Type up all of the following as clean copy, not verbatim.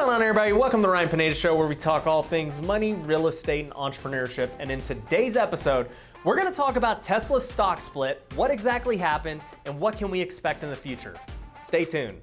going on, everybody? Welcome to the Ryan Pineda Show, where we talk all things money, real estate, and entrepreneurship. And in today's episode, we're going to talk about Tesla's stock split, what exactly happened, and what can we expect in the future. Stay tuned.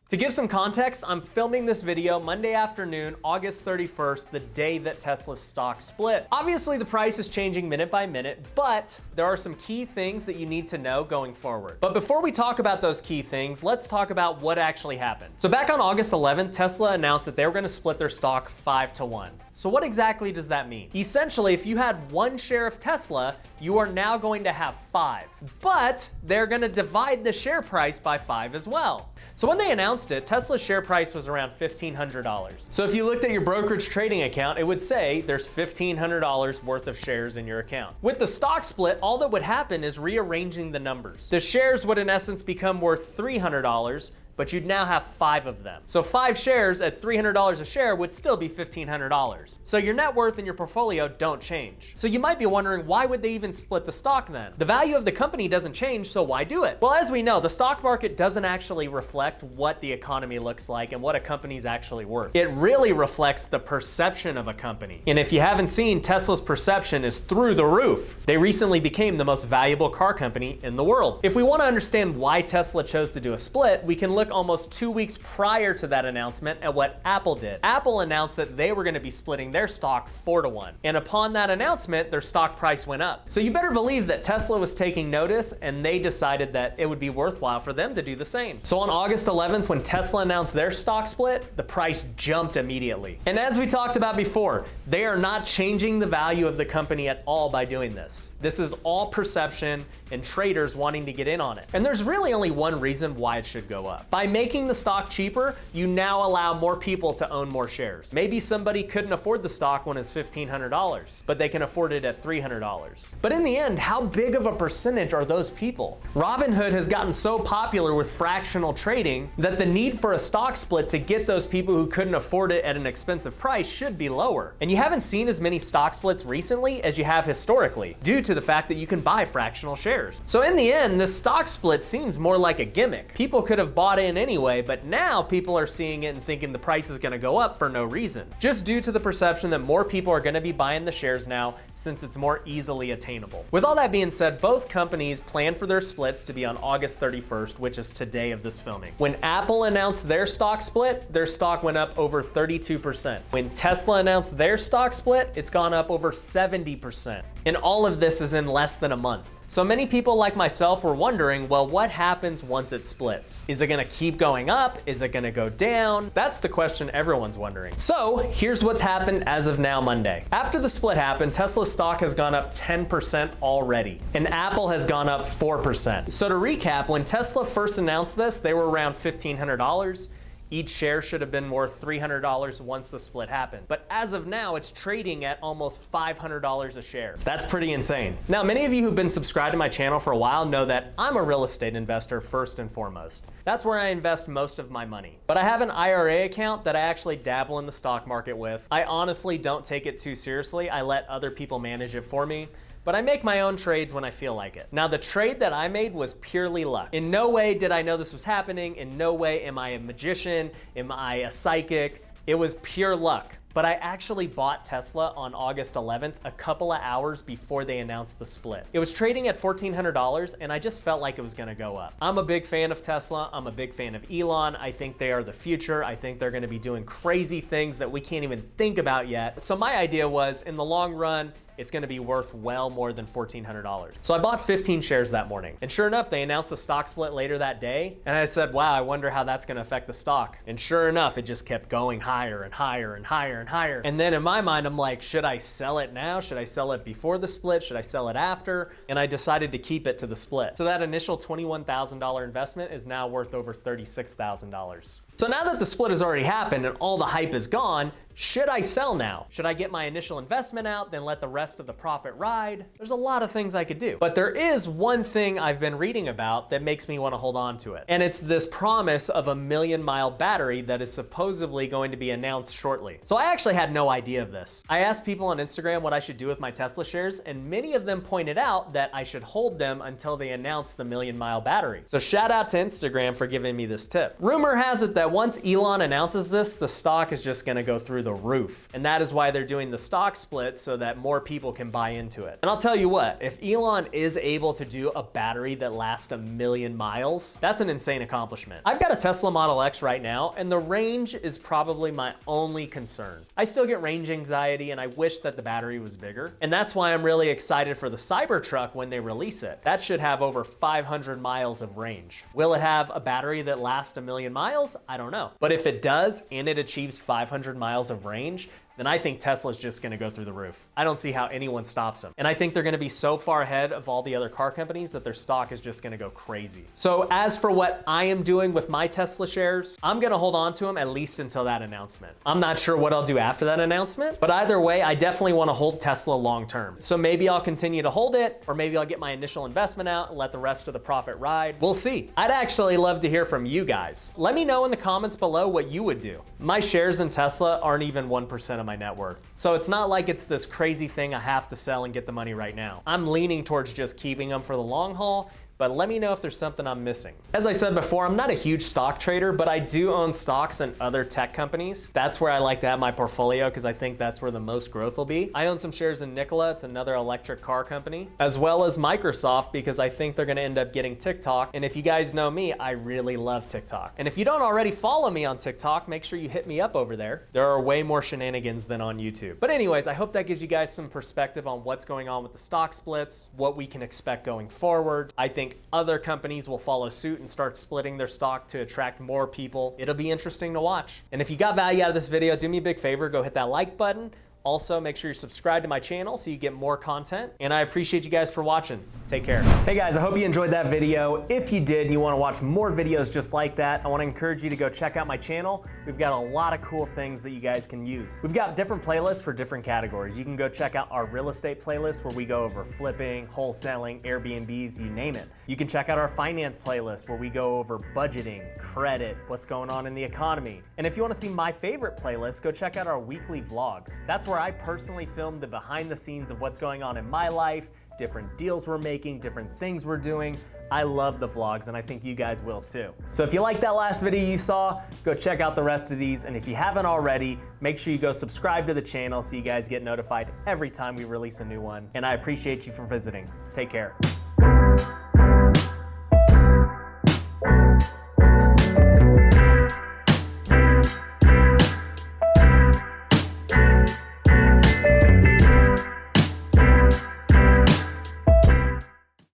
To give some context, I'm filming this video Monday afternoon, August 31st, the day that Tesla's stock split. Obviously, the price is changing minute by minute, but there are some key things that you need to know going forward. But before we talk about those key things, let's talk about what actually happened. So back on August 11th, Tesla announced that they were going to split their stock 5-to-1. So what exactly does that mean? Essentially, if you had 1 share of Tesla, you are now going to have 5. But they're going to divide the share price by 5 as well. So when they announced it, Tesla's share price was around $1,500. So if you looked at your brokerage trading account, it would say there's $1,500 worth of shares in your account. With the stock split, all that would happen is rearranging the numbers. The shares would in essence become worth $300, but you'd now have 5 of them. So 5 shares at $300 a share would still be $1,500. So your net worth and your portfolio don't change. So you might be wondering, why would they even split the stock then? The value of the company doesn't change, so why do it? Well, as we know, the stock market doesn't actually reflect what the economy looks like and what a company's actually worth. It really reflects the perception of a company. And if you haven't seen, Tesla's perception is through the roof. They recently became the most valuable car company in the world. If we want to understand why Tesla chose to do a split, we can look almost 2 weeks prior to that announcement at what Apple did. Apple announced that they were going to be splitting their stock 4-to-1. And upon that announcement, their stock price went up. So you better believe that Tesla was taking notice, and they decided that it would be worthwhile for them to do the same. So on August 11th, when Tesla announced their stock split, the price jumped immediately. And as we talked about before, they are not changing the value of the company at all by doing this. This is all perception and traders wanting to get in on it. And there's really only one reason why it should go up. By making the stock cheaper, you now allow more people to own more shares. Maybe somebody couldn't afford the stock when it's $1,500, but they can afford it at $300. But in the end, how big of a percentage are those people? Robinhood has gotten so popular with fractional trading that the need for a stock split to get those people who couldn't afford it at an expensive price should be lower. And you haven't seen as many stock splits recently as you have historically, due to the fact that you can buy fractional shares. So in the end, this stock split seems more like a gimmick. People could have bought in anyway, but now people are seeing it and thinking the price is going to go up for no reason, just due to the perception that more people are going to be buying the shares now since it's more easily attainable. With all that being said, both companies plan for their splits to be on August 31st, which is today of this filming. When Apple announced their stock split, their stock went up over 32%. When Tesla announced their stock split, it's gone up over 70%. And all of this is in less than a month. So many people like myself were wondering, well, what happens once it splits? Is it gonna keep going up? Is it gonna go down? That's the question everyone's wondering. So here's what's happened as of now, Monday. After the split happened, Tesla's stock has gone up 10% already, and Apple has gone up 4%. So to recap, when Tesla first announced this, they were around $1,500. Each share should have been worth $300 once the split happened. But as of now, it's trading at almost $500 a share. That's pretty insane. Now, many of you who've been subscribed to my channel for a while know that I'm a real estate investor first and foremost. That's where I invest most of my money. But I have an IRA account that I actually dabble in the stock market with. I honestly don't take it too seriously. I let other people manage it for me, but I make my own trades when I feel like it. Now, the trade that I made was purely luck. In no way did I know this was happening. In no way am I a magician. Am I a psychic? It was pure luck. But I actually bought Tesla on August 11th, a couple of hours before they announced the split. It was trading at $1,400, and I just felt like it was gonna go up. I'm a big fan of Tesla. I'm a big fan of Elon. I think they are the future. I think they're gonna be doing crazy things that we can't even think about yet. So my idea was, in the long run, it's gonna be worth well more than $1,400. So I bought 15 shares that morning. And sure enough, they announced the stock split later that day. And I said, wow, I wonder how that's gonna affect the stock. And sure enough, it just kept going higher and higher and higher and higher. And then in my mind, I'm like, should I sell it now? Should I sell it before the split? Should I sell it after? And I decided to keep it to the split. So that initial $21,000 investment is now worth over $36,000. So now that the split has already happened and all the hype is gone, should I sell now? Should I get my initial investment out, then let the rest of the profit ride? There's a lot of things I could do. But there is one thing I've been reading about that makes me want to hold on to it. And it's this promise of a 1,000,000-mile battery that is supposedly going to be announced shortly. So I actually had no idea of this. I asked people on Instagram what I should do with my Tesla shares, and many of them pointed out that I should hold them until they announce the 1,000,000-mile battery. So shout out to Instagram for giving me this tip. Rumor has it that once Elon announces this, the stock is just going to go through the roof. And that is why they're doing the stock split, so that more people can buy into it. And I'll tell you what, if Elon is able to do a battery that lasts 1,000,000 miles, that's an insane accomplishment. I've got a Tesla Model X right now, and the range is probably my only concern. I still get range anxiety, and I wish that the battery was bigger. And that's why I'm really excited for the Cybertruck when they release it. That should have over 500 miles of range. Will it have a battery that lasts 1,000,000 miles? I don't know. But if it does, and it achieves 500 miles of range, then I think Tesla's just gonna go through the roof. I don't see how anyone stops them. And I think they're gonna be so far ahead of all the other car companies that their stock is just gonna go crazy. So as for what I am doing with my Tesla shares, I'm gonna hold on to them at least until that announcement. I'm not sure what I'll do after that announcement, but either way, I definitely wanna hold Tesla long term. So maybe I'll continue to hold it, or maybe I'll get my initial investment out and let the rest of the profit ride. We'll see. I'd actually love to hear from you guys. Let me know in the comments below what you would do. My shares in Tesla aren't even 1% of my net worth. So it's not like it's this crazy thing I have to sell and get the money right now. I'm leaning towards just keeping them for the long haul, but let me know if there's something I'm missing. As I said before, I'm not a huge stock trader, but I do own stocks in other tech companies. That's where I like to have my portfolio because I think that's where the most growth will be. I own some shares in Nikola, it's another electric car company, as well as Microsoft because I think they're gonna end up getting TikTok. And if you guys know me, I really love TikTok. And if you don't already follow me on TikTok, make sure you hit me up over there. There are way more shenanigans than on YouTube. But anyways, I hope that gives you guys some perspective on what's going on with the stock splits, what we can expect going forward. I think other companies will follow suit and start splitting their stock to attract more people. It'll be interesting to watch. And if you got value out of this video, do me a big favor, go hit that like button. Also, make sure you subscribe to my channel so you get more content. And I appreciate you guys for watching. Take care. Hey guys, I hope you enjoyed that video. If you did and you want to watch more videos just like that, I want to encourage you to go check out my channel. We've got a lot of cool things that you guys can use. We've got different playlists for different categories. You can go check out our real estate playlist where we go over flipping, wholesaling, Airbnbs, you name it. You can check out our finance playlist where we go over budgeting, credit, what's going on in the economy. And if you want to see my favorite playlist, go check out our weekly vlogs. That's where I personally film the behind the scenes of what's going on in my life, different deals we're making, different things we're doing. I love the vlogs and I think you guys will too. So if you liked that last video you saw, go check out the rest of these. And if you haven't already, make sure you go subscribe to the channel so you guys get notified every time we release a new one. And I appreciate you for visiting. Take care.